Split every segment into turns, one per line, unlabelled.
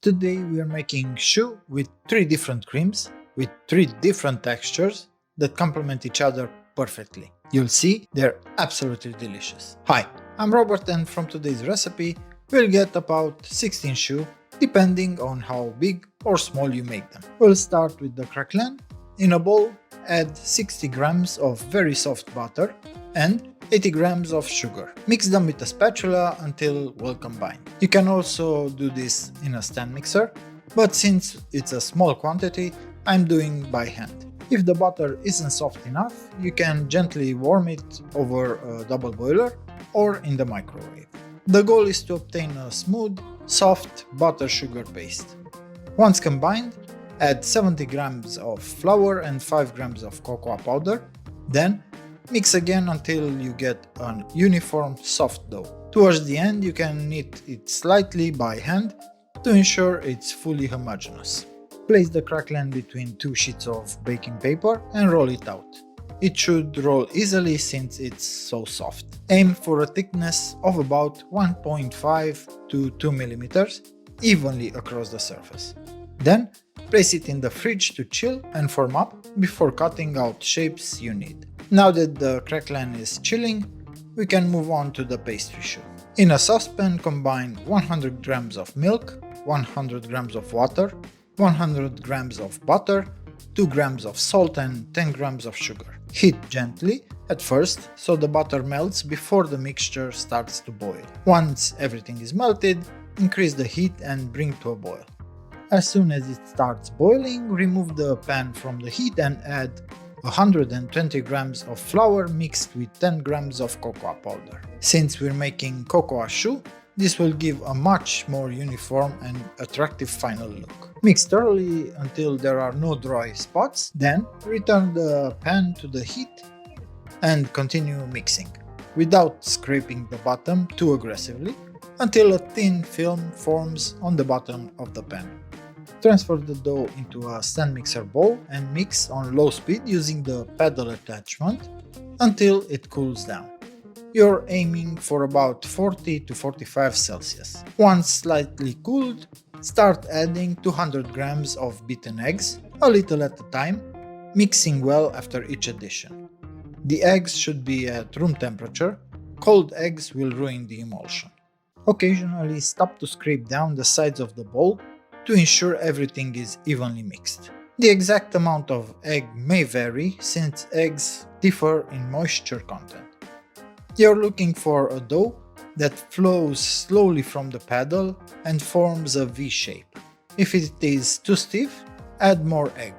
Today we are making choux with 3 different creams with 3 different textures that complement each other perfectly. You'll see they're absolutely delicious. Hi, I'm Robert, and from today's recipe we'll get about 16 choux depending on how big or small you make them. We'll start with the crackling. In a bowl, add 60 grams of very soft butter and 80 grams of sugar. Mix them with a spatula until well combined. You can also do this in a stand mixer, but since it's a small quantity, I'm doing by hand. If the butter isn't soft enough, you can gently warm it over a double boiler or in the microwave. The goal is to obtain a smooth, soft butter-sugar paste. Once combined, add 70 grams of flour and 5 grams of cocoa powder. Then mix again until you get a uniform soft dough. Towards the end, you can knead it slightly by hand to ensure it's fully homogeneous. Place the crackling between 2 sheets of baking paper and roll it out. It should roll easily since it's so soft. Aim for a thickness of about 1.5 to 2 millimeters evenly across the surface. Then place it in the fridge to chill and form up before cutting out shapes you need. Now that the crackling is chilling, we can move on to the pastry choux. In a saucepan, combine 100 grams of milk, 100 grams of water, 100 grams of butter, 2 grams of salt and 10 grams of sugar. Heat gently at first so the butter melts before the mixture starts to boil. Once everything is melted, increase the heat and bring to a boil. As soon as it starts boiling, remove the pan from the heat and add 120 grams of flour mixed with 10 grams of cocoa powder. Since we're making cocoa choux, this will give a much more uniform and attractive final look. Mix thoroughly until there are no dry spots, then return the pan to the heat and continue mixing, without scraping the bottom too aggressively, until a thin film forms on the bottom of the pan. Transfer the dough into a stand mixer bowl and mix on low speed using the paddle attachment until it cools down. You're aiming for about 40 to 45 Celsius. Once slightly cooled, start adding 200 grams of beaten eggs, a little at a time, mixing well after each addition. The eggs should be at room temperature. Cold eggs will ruin the emulsion. Occasionally stop to scrape down the sides of the bowl to ensure everything is evenly mixed. The exact amount of egg may vary since eggs differ in moisture content. You're looking for a dough that flows slowly from the paddle and forms a V shape. If it is too stiff, add more egg.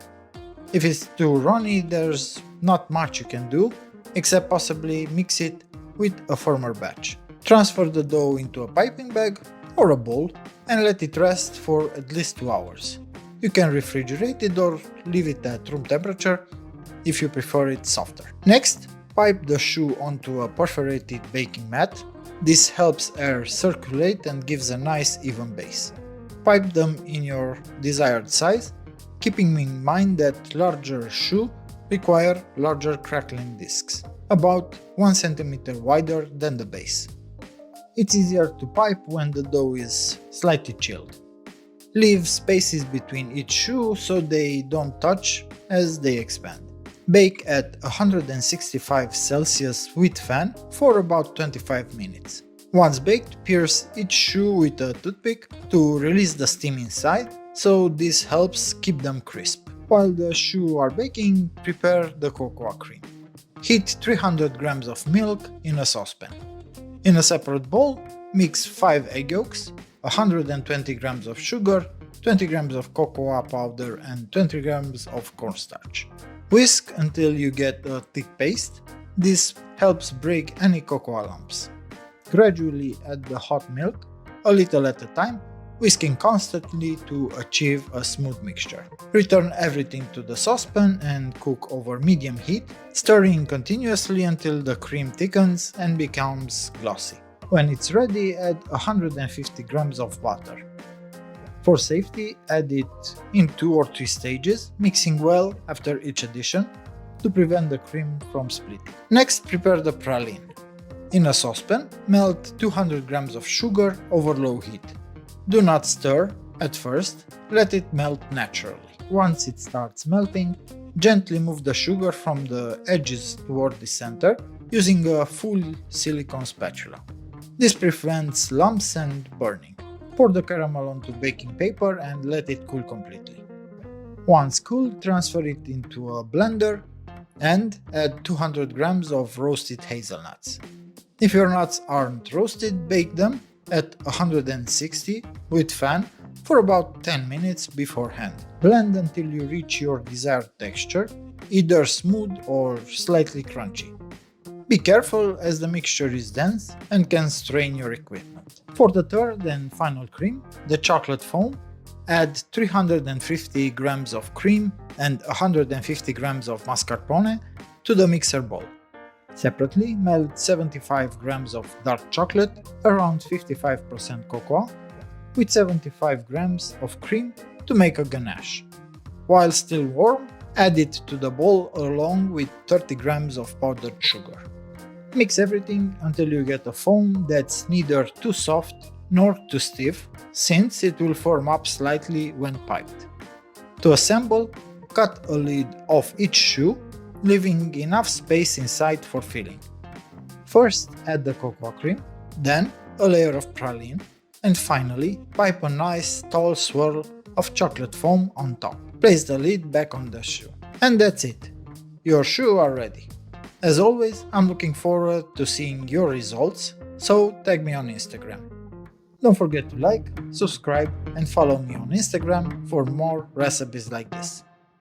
If it's too runny, there's not much you can do, except possibly mix it with a firmer batch. Transfer the dough into a piping bag or a bowl and let it rest for at least 2 hours. You can refrigerate it or leave it at room temperature if you prefer it softer. Next, pipe the choux onto a perforated baking mat. This helps air circulate and gives a nice even base. Pipe them in your desired size, keeping in mind that larger choux require larger crackling discs, about 1 cm wider than the base. It's easier to pipe when the dough is slightly chilled. Leave spaces between each choux so they don't touch as they expand. Bake at 165 Celsius with fan for about 25 minutes. Once baked, pierce each choux with a toothpick to release the steam inside, so this helps keep them crisp. While the choux are baking, prepare the cocoa cream. Heat 300 grams of milk in a saucepan. In a separate bowl, mix 5 egg yolks, 120 grams of sugar, 20 grams of cocoa powder and 20 grams of cornstarch. Whisk until you get a thick paste. This helps break any cocoa lumps. Gradually add the hot milk, a little at a time, whisking constantly to achieve a smooth mixture. Return everything to the saucepan and cook over medium heat, stirring continuously until the cream thickens and becomes glossy. When it's ready, add 150 grams of butter. For safety, add it in 2 or 3 stages, mixing well after each addition to prevent the cream from splitting. Next, prepare the praline. In a saucepan, melt 200 grams of sugar over low heat. Do not stir, At first, let it melt naturally. Once it starts melting, gently move the sugar from the edges toward the center using a full silicone spatula. This prevents lumps and burning. Pour the caramel onto baking paper and let it cool completely. Once cooled, transfer it into a blender and add 200 grams of roasted hazelnuts. If your nuts aren't roasted, bake them at 160 with fan for about 10 minutes beforehand. Blend until you reach your desired texture, either smooth or slightly crunchy. Be careful as the mixture is dense and can strain your equipment. For the third and final cream, the chocolate foam, add 350 grams of cream and 150 grams of mascarpone to the mixer bowl. Separately, melt 75 grams of dark chocolate, around 55% cocoa, with 75 grams of cream to make a ganache. While still warm, add it to the bowl along with 30 grams of powdered sugar. Mix everything until you get a foam that's neither too soft nor too stiff, since it will form up slightly when piped. To assemble, cut a lid off each choux, leaving enough space inside for filling. First, add the cocoa cream, then a layer of praline, and finally, pipe a nice tall swirl of chocolate foam on top. Place the lid back on the choux. And that's it. Your choux are ready. As always, I'm looking forward to seeing your results, so tag me on Instagram. Don't forget to like, subscribe, and follow me on Instagram for more recipes like this.